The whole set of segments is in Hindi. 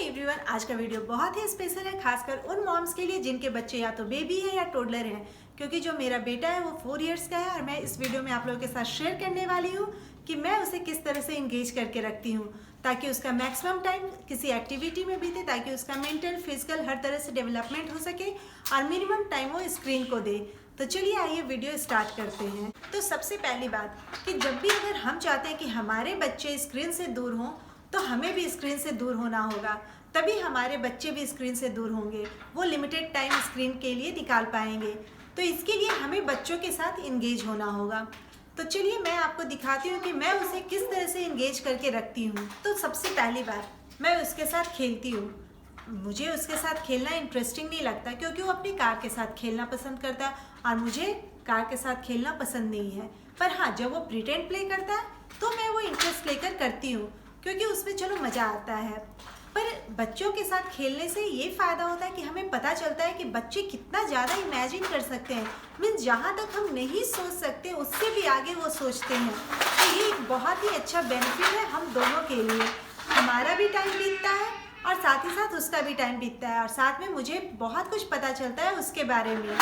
एवरीवन, आज का वीडियो बहुत ही स्पेशल है, खासकर उन मॉम्स के लिए जिनके बच्चे या तो बेबी है या टोडलर है। क्योंकि जो मेरा बेटा है वो 4 इयर्स का है और मैं इस वीडियो में आप लोगों के साथ शेयर करने वाली हूँ कि मैं उसे किस तरह से इंगेज करके रखती हूँ ताकि उसका मैक्सिमम टाइम किसी एक्टिविटी में बीते, ताकि उसका मेंटल फिजिकल हर तरह से डेवलपमेंट हो सके और मिनिमम टाइम वो स्क्रीन को दे। तो चलिए आइए वीडियो स्टार्ट करते हैं। तो सबसे पहली बात कि जब भी अगर हम चाहते हैं कि हमारे बच्चे स्क्रीन से दूर हों तो हमें भी स्क्रीन से दूर होना होगा, तभी हमारे बच्चे भी स्क्रीन से दूर होंगे, वो लिमिटेड टाइम स्क्रीन के लिए निकाल पाएंगे। तो इसके लिए हमें बच्चों के साथ इंगेज होना होगा। तो चलिए मैं आपको दिखाती हूँ कि मैं उसे किस तरह से इंगेज करके रखती हूँ। तो सबसे पहली बार मैं उसके साथ खेलती हूँ। मुझे उसके साथ खेलना इंटरेस्टिंग नहीं लगता क्योंकि वो अपनी कार के साथ खेलना पसंद करता है और मुझे कार के साथ खेलना पसंद नहीं है। पर हाँ, जब वो प्रिटेंड प्ले करता है तो मैं वो इंटरेस्ट लेकर करती हूँ क्योंकि उसमें चलो मज़ा आता है। पर बच्चों के साथ खेलने से ये फ़ायदा होता है कि हमें पता चलता है कि बच्चे कितना ज़्यादा इमेजिन कर सकते हैं। मीन्स जहाँ तक हम नहीं सोच सकते उससे भी आगे वो सोचते हैं। तो ये एक बहुत ही अच्छा बेनिफिट है हम दोनों के लिए। हमारा भी टाइम बीतता है और साथ ही साथ उसका भी टाइम बीतता है और साथ में मुझे बहुत कुछ पता चलता है उसके बारे में।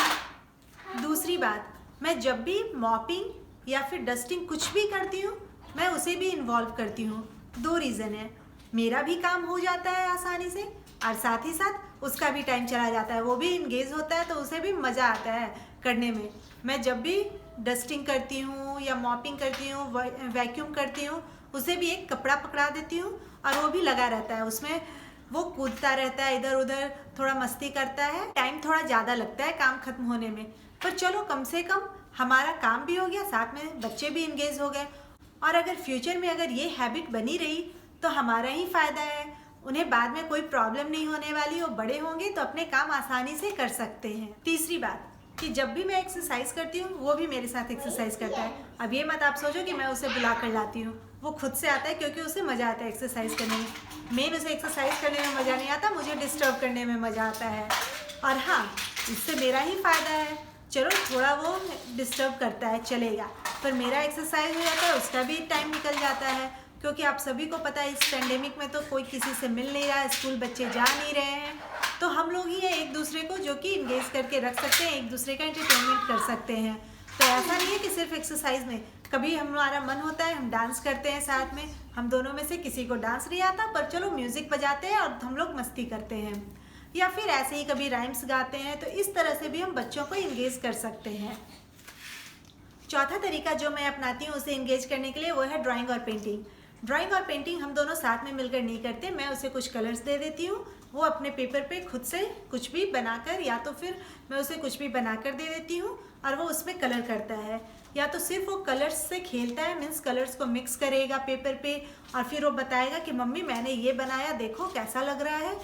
दूसरी बात, मैं जब भी मॉपिंग या फिर डस्टिंग कुछ भी करती हूँ मैं उसे भी इन्वॉल्व करती हूँ। 2 रीज़न है, मेरा भी काम हो जाता है आसानी से और साथ ही साथ उसका भी टाइम चला जाता है, वो भी इंगेज होता है तो उसे भी मज़ा आता है करने में। मैं जब भी डस्टिंग करती हूँ या मॉपिंग करती हूँ, वैक्यूम करती हूँ, उसे भी एक कपड़ा पकड़ा देती हूँ और वो भी लगा रहता है, उसमें वो कूदता रहता है, इधर उधर थोड़ा मस्ती करता है। टाइम थोड़ा ज़्यादा लगता है काम खत्म होने में, पर चलो कम से कम हमारा काम भी हो गया, साथ में बच्चे भी इंगेज हो गए। और अगर फ्यूचर में अगर ये हैबिट बनी रही तो हमारा ही फ़ायदा है, उन्हें बाद में कोई प्रॉब्लम नहीं होने वाली, वो बड़े होंगे तो अपने काम आसानी से कर सकते हैं। तीसरी बात कि जब भी मैं एक्सरसाइज करती हूँ वो भी मेरे साथ एक्सरसाइज करता है। अब ये मत आप सोचो कि मैं उसे बुला कर लाती हूँ, वो खुद से आता है क्योंकि उसे मज़ा आता है एक्सरसाइज करने में। मेन उसे एक्सरसाइज करने में मज़ा नहीं आता, मुझे डिस्टर्ब करने में मज़ा आता है। और हाँ, इससे मेरा ही फ़ायदा है, चलो थोड़ा वो डिस्टर्ब करता है चलेगा, पर मेरा एक्सरसाइज हो जाता है, उसका भी टाइम निकल जाता है। क्योंकि आप सभी को पता है इस पेंडेमिक में तो कोई किसी से मिल नहीं रहा है, स्कूल बच्चे जा नहीं रहे हैं, तो हम लोग ही हैं एक दूसरे को जो कि इंगेज करके रख सकते हैं, एक दूसरे का एंटरटेनमेंट कर सकते हैं। तो ऐसा नहीं है कि सिर्फ एक्सरसाइज में, कभी हमारा मन होता है हम डांस करते हैं साथ में, हम दोनों में से किसी को डांस नहीं आता पर चलो म्यूज़िक बजाते हैं और हम लोग मस्ती करते हैं, या फिर ऐसे ही कभी राइम्स गाते हैं। तो इस तरह से भी हम बच्चों को इंगेज कर सकते हैं। चौथा तरीका जो मैं अपनाती हूँ उसे इंगेज करने के लिए वो है ड्राइंग और पेंटिंग। ड्राइंग और पेंटिंग हम दोनों साथ में मिलकर नहीं करते, मैं उसे कुछ कलर्स दे देती हूँ, वो अपने पेपर पे खुद से कुछ भी बनाकर, या तो फिर मैं उसे कुछ भी बनाकर दे देती हूँ और वो उसमें कलर करता है, या तो सिर्फ वो कलर्स से खेलता है, मीन्स कलर्स को मिक्स करेगा पेपर पे और फिर वो बताएगा कि मम्मी मैंने ये बनाया, देखो कैसा लग रहा है।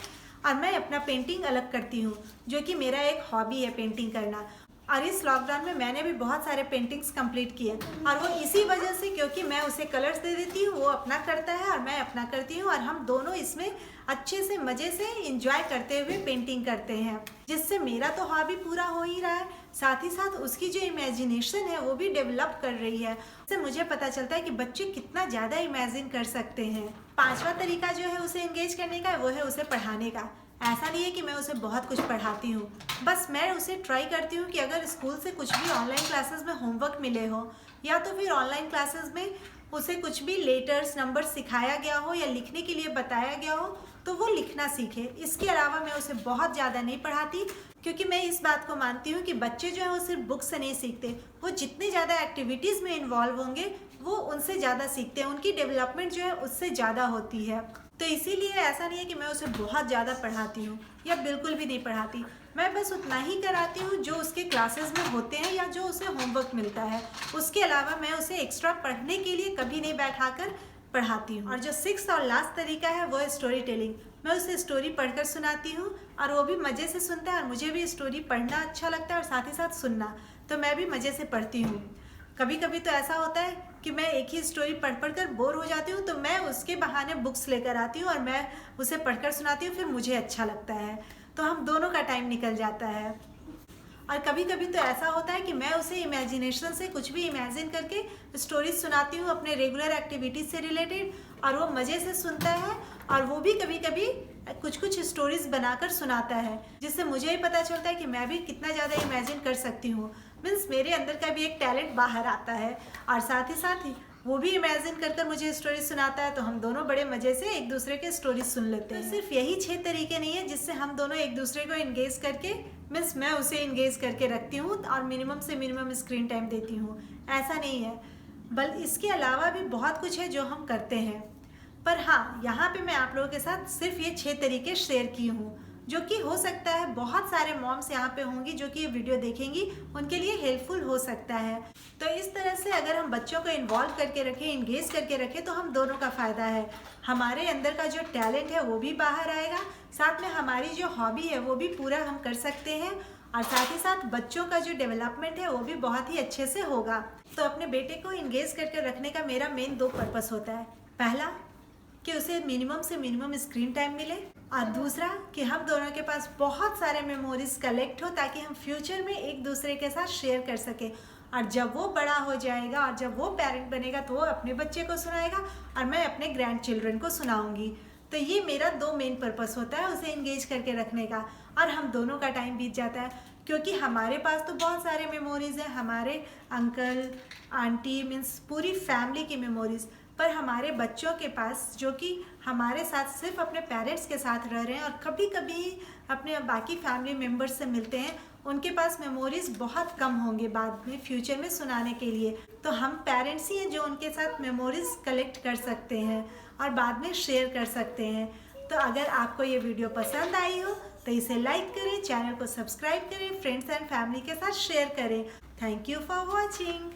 और मैं अपना पेंटिंग अलग करती हूँ जो कि मेरा एक हॉबी है पेंटिंग करना। और इस लॉकडाउन में मैंने भी बहुत सारे पेंटिंग्स कंप्लीट किए और वो इसी वजह से, क्योंकि मैं उसे कलर्स दे देती हूँ, वो अपना करता है और मैं अपना करती हूँ और हम दोनों इसमें अच्छे से मज़े से इंजॉय करते हुए पेंटिंग करते हैं, जिससे मेरा तो हॉबी पूरा हो ही रहा है, साथ ही साथ उसकी जो इमेजिनेशन है वो भी डेवलप कर रही है। इससे मुझे पता चलता है कि बच्चे कितना ज़्यादा इमेजिन कर सकते हैं। 5वां तरीका जो है उसे इंगेज करने का वो है उसे पढ़ाने का। ऐसा नहीं है कि मैं उसे बहुत कुछ पढ़ाती हूँ, बस मैं उसे ट्राई करती हूँ कि अगर स्कूल से कुछ भी ऑनलाइन क्लासेस में होमवर्क मिले हो या तो फिर ऑनलाइन क्लासेस में उसे कुछ भी लेटर्स नंबर सिखाया गया हो या लिखने के लिए बताया गया हो तो वो लिखना सीखे। इसके अलावा मैं उसे बहुत ज़्यादा नहीं पढ़ाती क्योंकि मैं इस बात को मानती हूँ कि बच्चे जो हैं वो सिर्फ बुक से नहीं सीखते, वो जितनी ज़्यादा एक्टिविटीज़ में इन्वॉल्व होंगे वो उनसे ज़्यादा सीखते हैं, उनकी डेवलपमेंट जो है उससे ज़्यादा होती है। तो इसीलिए ऐसा नहीं है कि मैं उसे बहुत ज़्यादा पढ़ाती हूँ या बिल्कुल भी नहीं पढ़ाती, मैं बस उतना ही कराती हूँ जो उसके क्लासेस में होते हैं या जो उसे होमवर्क मिलता है। उसके अलावा मैं उसे एक्स्ट्रा पढ़ने के लिए कभी नहीं बैठाकर पढ़ाती हूँ। और जो 6th और लास्ट तरीका है वो है स्टोरी टेलिंग। मैं उसे स्टोरी पढ़कर सुनाती हूँ और वो भी मज़े से सुनता है और मुझे भी स्टोरी पढ़ना अच्छा लगता है और साथ ही साथ सुनना, तो मैं भी मज़े से पढ़ती हूँ। कभी कभी तो ऐसा होता है कि मैं एक ही स्टोरी पढ़ कर बोर हो जाती हूँ तो मैं उसके बहाने बुक्स लेकर आती हूँ और मैं उसे पढ़कर सुनाती हूँ, फिर मुझे अच्छा लगता है, तो हम दोनों का टाइम निकल जाता है। और कभी कभी तो ऐसा होता है कि मैं उसे इमेजिनेशन से कुछ भी इमेजिन करके स्टोरीज सुनाती हूँ अपने रेगुलर एक्टिविटीज़ से रिलेटेड और वो मज़े से सुनता है और वो भी कभी कभी कुछ कुछ स्टोरीज बनाकर सुनाता है, जिससे मुझे ही पता चलता है कि मैं भी कितना ज़्यादा इमेजिन कर सकती हूँ। मीन्स मेरे अंदर का भी एक टैलेंट बाहर आता है, और साथ ही वो भी इमेजिन कर कर मुझे स्टोरी सुनाता है, तो हम दोनों बड़े मज़े से एक दूसरे के स्टोरी सुन लेते हैं। सिर्फ यही 6 तरीके नहीं है जिससे हम दोनों एक दूसरे को इंगेज करके, मीन्स मैं उसे इंगेज करके रखती हूँ और मिनिमम से मिनिमम स्क्रीन टाइम देती हूँ, ऐसा नहीं है। बल्कि इसके अलावा भी बहुत कुछ है जो हम करते हैं, पर हाँ, यहाँ पे मैं आप लोगों के साथ सिर्फ ये 6 तरीके शेयर की हूँ, जो कि हो सकता है बहुत सारे मॉम्स यहाँ पे होंगी जो कि ये वीडियो देखेंगी, उनके लिए हेल्पफुल हो सकता है। तो इस तरह से अगर हम बच्चों को इन्वॉल्व करके रखें, इंगेज करके रखें, तो हम दोनों का फ़ायदा है। हमारे अंदर का जो टैलेंट है वो भी बाहर आएगा, साथ में हमारी जो हॉबी है वो भी पूरा हम कर सकते हैं, और साथ ही साथ बच्चों का जो डेवलपमेंट है वो भी बहुत ही अच्छे से होगा। तो अपने बेटे को इंगेज करके रखने का मेरा मेन 2 पर्पस होता है। पहला कि उसे मिनिमम से मिनिमम स्क्रीन टाइम मिले, और दूसरा कि हम दोनों के पास बहुत सारे मेमोरीज कलेक्ट हो, ताकि हम फ्यूचर में एक दूसरे के साथ शेयर कर सकें। और जब वो बड़ा हो जाएगा और जब वो पेरेंट बनेगा तो वो अपने बच्चे को सुनाएगा और मैं अपने ग्रैंड चिल्ड्रन को सुनाऊंगी। तो ये मेरा 2 मेन पर्पस होता है उसे इंगेज करके रखने का, और हम दोनों का टाइम बीत जाता है, क्योंकि हमारे पास तो बहुत सारे मेमोरीज हैं, हमारे अंकल आंटी मीन्स पूरी फैमिली की मेमोरीज, पर हमारे बच्चों के पास जो कि हमारे साथ सिर्फ अपने पेरेंट्स के साथ रह रहे हैं और कभी कभी अपने बाकी फैमिली मेम्बर्स से मिलते हैं, उनके पास मेमोरीज बहुत कम होंगे बाद में फ्यूचर में सुनाने के लिए। तो हम पेरेंट्स ही हैं जो उनके साथ मेमोरीज कलेक्ट कर सकते हैं और बाद में शेयर कर सकते हैं। तो अगर आपको ये वीडियो पसंद आई हो तो इसे लाइक करें, चैनल को सब्सक्राइब करें, फ्रेंड्स एंड फैमिली के साथ शेयर करें। Thank you for watching.